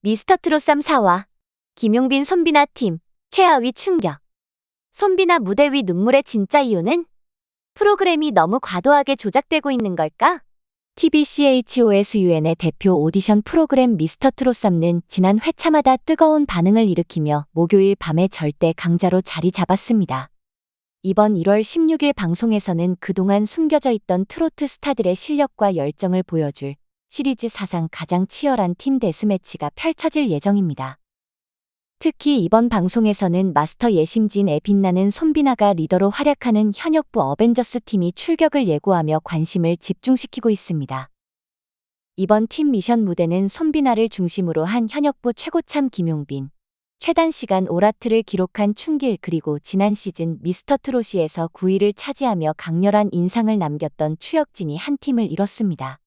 미스터트롯 4와 김용빈 손비나 팀 최하위 충격. 손비나 무대 위 눈물의 진짜 이유는? 프로그램이 너무 과도하게 조작되고 있는 걸까? TBCHOSUN의 대표 오디션 프로그램 미스터트롯 3는 지난 회차마다 뜨거운 반응을 일으키며 목요일 밤에 절대 강자로 자리 잡았습니다. 이번 1월 16일 방송에서는 그동안 숨겨져 있던 트로트 스타들의 실력과 열정을 보여줄 시리즈 사상 가장 치열한 팀 데스매치가 펼쳐질 예정입니다. 특히 이번 방송에서는 마스터 예심진에 빛나는 손비나가 리더로 활약하는 현역부 어벤져스 팀이 출격을 예고하며 관심을 집중시키고 있습니다. 이번 팀 미션 무대는 손비나를 중심으로 한 현역부 최고참 김용빈, 최단 시간 오라트를 기록한 춘길, 그리고 지난 시즌 미스터트롯에서 9위를 차지하며 강렬한 인상을 남겼던 추혁진이 한 팀을 이뤘습니다.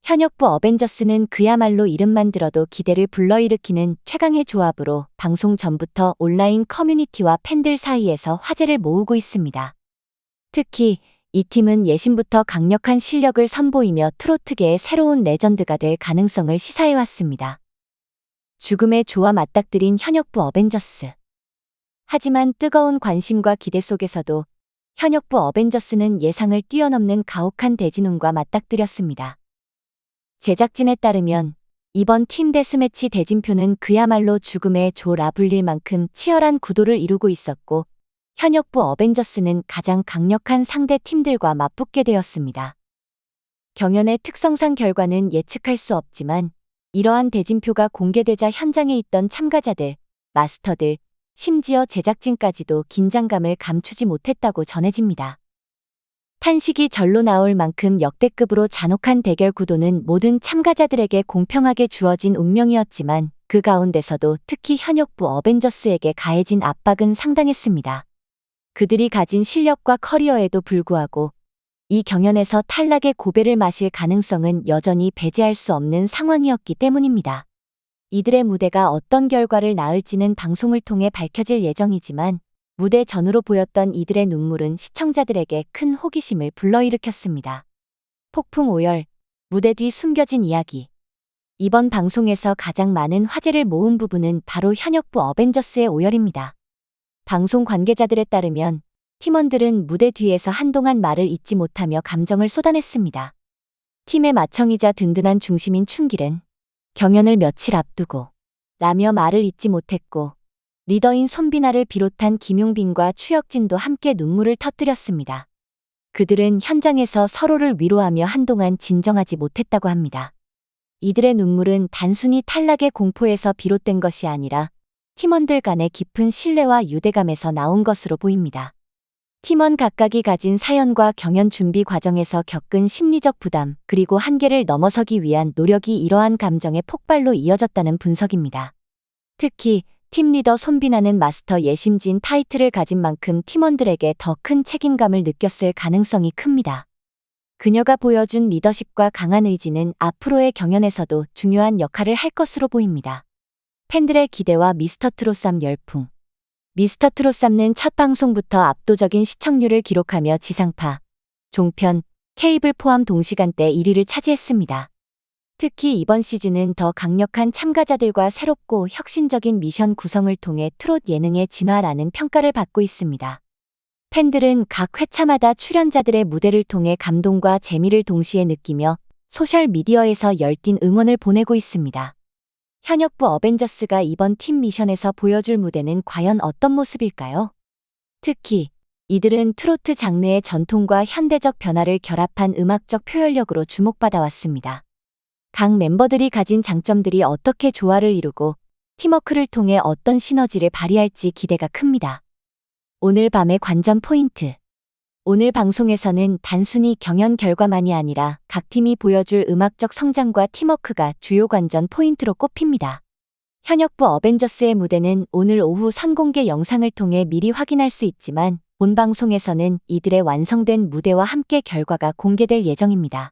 현역부 어벤져스는 그야말로 이름만 들어도 기대를 불러일으키는 최강의 조합으로 방송 전부터 온라인 커뮤니티와 팬들 사이에서 화제를 모으고 있습니다. 특히 이 팀은 예심부터 강력한 실력을 선보이며 트로트계의 새로운 레전드가 될 가능성을 시사해왔습니다. 죽음의 조와 맞닥뜨린 현역부 어벤져스. 하지만 뜨거운 관심과 기대 속에서도 현역부 어벤져스는 예상을 뛰어넘는 가혹한 대진운과 맞닥뜨렸습니다. 제작진에 따르면 이번 팀 데스매치 대진표는 그야말로 죽음의 조라 불릴 만큼 치열한 구도를 이루고 있었고, 현역부 어벤져스는 가장 강력한 상대 팀들과 맞붙게 되었습니다. 경연의 특성상 결과는 예측할 수 없지만 이러한 대진표가 공개되자 현장에 있던 참가자들, 마스터들, 심지어 제작진까지도 긴장감을 감추지 못했다고 전해집니다. 탄식이 절로 나올 만큼 역대급으로 잔혹한 대결 구도는 모든 참가자들에게 공평하게 주어진 운명이었지만 그 가운데서도 특히 현역부 어벤져스에게 가해진 압박은 상당했습니다. 그들이 가진 실력과 커리어에도 불구하고 이 경연에서 탈락의 고배를 마실 가능성은 여전히 배제할 수 없는 상황이었기 때문입니다. 이들의 무대가 어떤 결과를 낳을지는 방송을 통해 밝혀질 예정이지만 무대 전후로 보였던 이들의 눈물은 시청자들에게 큰 호기심을 불러일으켰습니다. 폭풍 오열, 무대 뒤 숨겨진 이야기. 이번 방송에서 가장 많은 화제를 모은 부분은 바로 현역부 어벤져스의 오열입니다. 방송 관계자들에 따르면 팀원들은 무대 뒤에서 한동안 말을 잇지 못하며 감정을 쏟아냈습니다. 팀의 맏형이자 든든한 중심인 춘길은 경연을 며칠 앞두고 라며 말을 잇지 못했고, 리더인 손비나를 비롯한 김용빈과 추혁진도 함께 눈물을 터뜨렸습니다. 그들은 현장에서 서로를 위로하며 한동안 진정하지 못했다고 합니다. 이들의 눈물은 단순히 탈락의 공포에서 비롯된 것이 아니라 팀원들 간의 깊은 신뢰와 유대감에서 나온 것으로 보입니다. 팀원 각각이 가진 사연과 경연 준비 과정에서 겪은 심리적 부담, 그리고 한계를 넘어서기 위한 노력이 이러한 감정의 폭발로 이어졌다는 분석입니다. 특히 팀 리더 손비나는 마스터 예심진 타이틀을 가진 만큼 팀원들에게 더 큰 책임감을 느꼈을 가능성이 큽니다. 그녀가 보여준 리더십과 강한 의지는 앞으로의 경연에서도 중요한 역할을 할 것으로 보입니다. 팬들의 기대와 미스터트롯 3 열풍. 미스터트롯 3는 첫 방송부터 압도적인 시청률을 기록하며 지상파, 종편, 케이블 포함 동시간대 1위를 차지했습니다. 특히 이번 시즌은 더 강력한 참가자들과 새롭고 혁신적인 미션 구성을 통해 트롯 예능의 진화라는 평가를 받고 있습니다. 팬들은 각 회차마다 출연자들의 무대를 통해 감동과 재미를 동시에 느끼며 소셜미디어에서 열띤 응원을 보내고 있습니다. 현역부 어벤져스가 이번 팀 미션에서 보여줄 무대는 과연 어떤 모습일까요? 특히 이들은 트로트 장르의 전통과 현대적 변화를 결합한 음악적 표현력으로 주목받아왔습니다. 각 멤버들이 가진 장점들이 어떻게 조화를 이루고 팀워크를 통해 어떤 시너지를 발휘할지 기대가 큽니다. 오늘 밤의 관전 포인트. 오늘 방송에서는 단순히 경연 결과만이 아니라 각 팀이 보여줄 음악적 성장과 팀워크가 주요 관전 포인트로 꼽힙니다. 현역부 어벤져스의 무대는 오늘 오후 선공개 영상을 통해 미리 확인할 수 있지만 본 방송에서는 이들의 완성된 무대와 함께 결과가 공개될 예정입니다.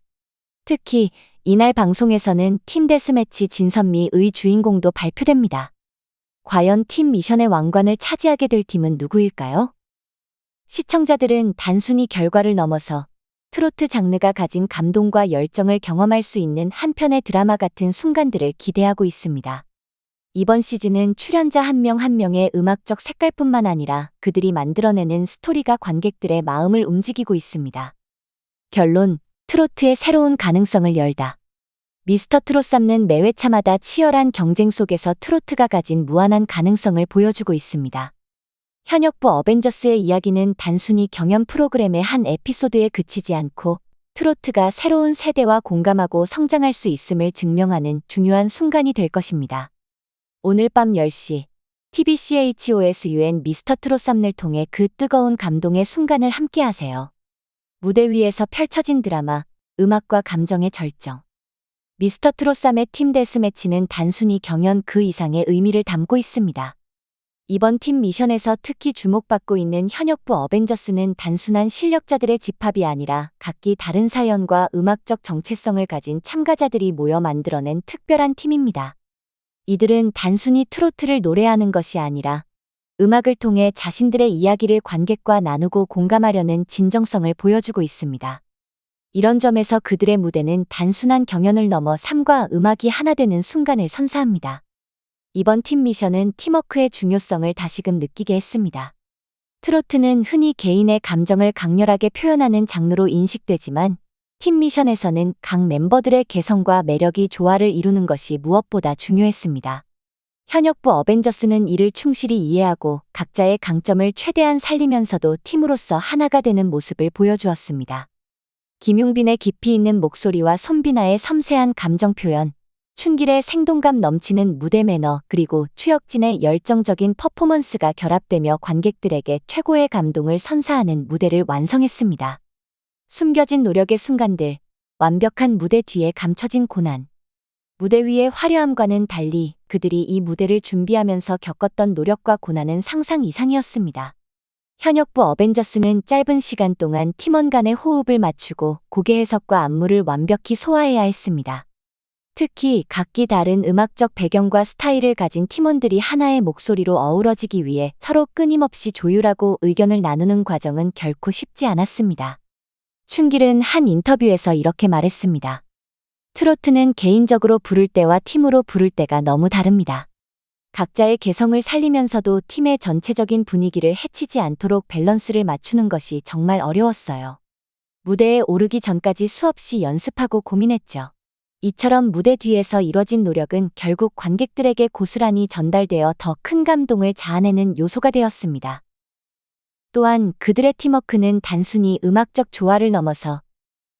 특히 이날 방송에서는 팀 데스매치 진선미의 주인공도 발표됩니다. 과연 팀 미션의 왕관을 차지하게 될 팀은 누구일까요? 시청자들은 단순히 결과를 넘어서 트로트 장르가 가진 감동과 열정을 경험할 수 있는 한 편의 드라마 같은 순간들을 기대하고 있습니다. 이번 시즌은 출연자 한 명 한 명의 음악적 색깔뿐만 아니라 그들이 만들어내는 스토리가 관객들의 마음을 움직이고 있습니다. 결론, 트로트의 새로운 가능성을 열다. 미스터트롯 삼는 매 회차마다 치열한 경쟁 속에서 트로트가 가진 무한한 가능성을 보여주고 있습니다. 현역부 어벤져스의 이야기는 단순히 경연 프로그램의 한 에피소드에 그치지 않고 트로트가 새로운 세대와 공감하고 성장할 수 있음을 증명하는 중요한 순간이 될 것입니다. 오늘 밤 10시 TBCHOSUN 미스터트롯 쌈을 통해 그 뜨거운 감동의 순간을 함께하세요. 무대 위에서 펼쳐진 드라마, 음악과 감정의 절정. 미스터트롯 쌈의 팀 데스매치는 단순히 경연 그 이상의 의미를 담고 있습니다. 이번 팀 미션에서 특히 주목받고 있는 현역부 어벤져스는 단순한 실력자들의 집합이 아니라 각기 다른 사연과 음악적 정체성을 가진 참가자들이 모여 만들어낸 특별한 팀입니다. 이들은 단순히 트로트를 노래하는 것이 아니라 음악을 통해 자신들의 이야기를 관객과 나누고 공감하려는 진정성을 보여주고 있습니다. 이런 점에서 그들의 무대는 단순한 경연을 넘어 삶과 음악이 하나 되는 순간을 선사합니다. 이번 팀 미션은 팀워크의 중요성을 다시금 느끼게 했습니다. 트로트는 흔히 개인의 감정을 강렬하게 표현하는 장르로 인식되지만 팀 미션에서는 각 멤버들의 개성과 매력이 조화를 이루는 것이 무엇보다 중요했습니다. 현역부 어벤져스는 이를 충실히 이해하고 각자의 강점을 최대한 살리면서도 팀으로서 하나가 되는 모습을 보여주었습니다. 김용빈의 깊이 있는 목소리와 손비나의 섬세한 감정 표현, 춘길의 생동감 넘치는 무대 매너 그리고 추혁진의 열정적인 퍼포먼스가 결합되며 관객들에게 최고의 감동을 선사하는 무대를 완성했습니다. 숨겨진 노력의 순간들, 완벽한 무대 뒤에 감춰진 고난. 무대 위의 화려함과는 달리 그들이 이 무대를 준비하면서 겪었던 노력과 고난은 상상 이상이었습니다. 현역부 어벤져스는 짧은 시간 동안 팀원 간의 호흡을 맞추고 곡의 해석과 안무를 완벽히 소화해야 했습니다. 특히 각기 다른 음악적 배경과 스타일을 가진 팀원들이 하나의 목소리로 어우러지기 위해 서로 끊임없이 조율하고 의견을 나누는 과정은 결코 쉽지 않았습니다. 춘길은 한 인터뷰에서 이렇게 말했습니다. 트로트는 개인적으로 부를 때와 팀으로 부를 때가 너무 다릅니다. 각자의 개성을 살리면서도 팀의 전체적인 분위기를 해치지 않도록 밸런스를 맞추는 것이 정말 어려웠어요. 무대에 오르기 전까지 수없이 연습하고 고민했죠. 이처럼 무대 뒤에서 이뤄진 노력은 결국 관객들에게 고스란히 전달되어 더 큰 감동을 자아내는 요소가 되었습니다. 또한 그들의 팀워크는 단순히 음악적 조화를 넘어서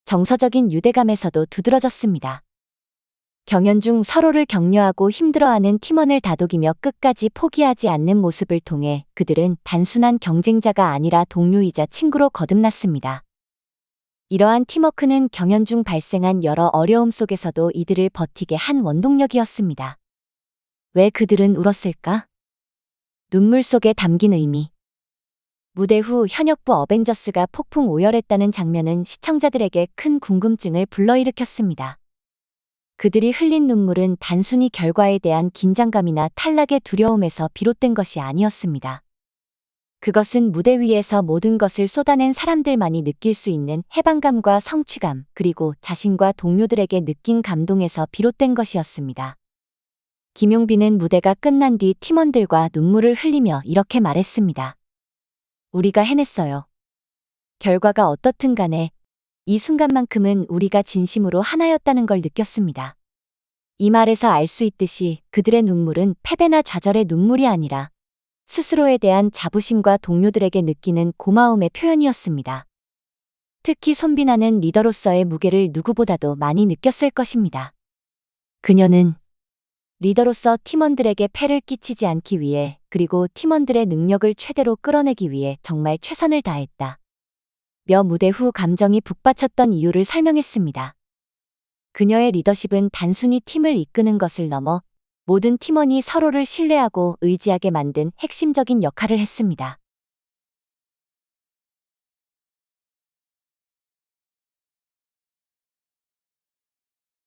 정서적인 유대감에서도 두드러졌습니다. 경연 중 서로를 격려하고 힘들어하는 팀원을 다독이며 끝까지 포기하지 않는 모습을 통해 그들은 단순한 경쟁자가 아니라 동료이자 친구로 거듭났습니다. 이러한 팀워크는 경연 중 발생한 여러 어려움 속에서도 이들을 버티게 한 원동력이었습니다. 왜 그들은 울었을까? 눈물 속에 담긴 의미. 무대 후 현역부 어벤져스가 폭풍 오열했다는 장면은 시청자들에게 큰 궁금증을 불러일으켰습니다. 그들이 흘린 눈물은 단순히 결과에 대한 긴장감이나 탈락의 두려움에서 비롯된 것이 아니었습니다. 그것은 무대 위에서 모든 것을 쏟아낸 사람들만이 느낄 수 있는 해방감과 성취감, 그리고 자신과 동료들에게 느낀 감동에서 비롯된 것이었습니다. 김용빈은 무대가 끝난 뒤 팀원들과 눈물을 흘리며 이렇게 말했습니다. 우리가 해냈어요. 결과가 어떻든 간에 이 순간만큼은 우리가 진심으로 하나였다는 걸 느꼈습니다. 이 말에서 알 수 있듯이 그들의 눈물은 패배나 좌절의 눈물이 아니라 스스로에 대한 자부심과 동료들에게 느끼는 고마움의 표현이었습니다. 특히 손비나는 리더로서의 무게를 누구보다도 많이 느꼈을 것입니다. 그녀는 리더로서 팀원들에게 폐를 끼치지 않기 위해 그리고 팀원들의 능력을 최대로 끌어내기 위해 정말 최선을 다했다. 며 무대 후 감정이 북받쳤던 이유를 설명했습니다. 그녀의 리더십은 단순히 팀을 이끄는 것을 넘어 모든 팀원이 서로를 신뢰하고 의지하게 만든 핵심적인 역할을 했습니다.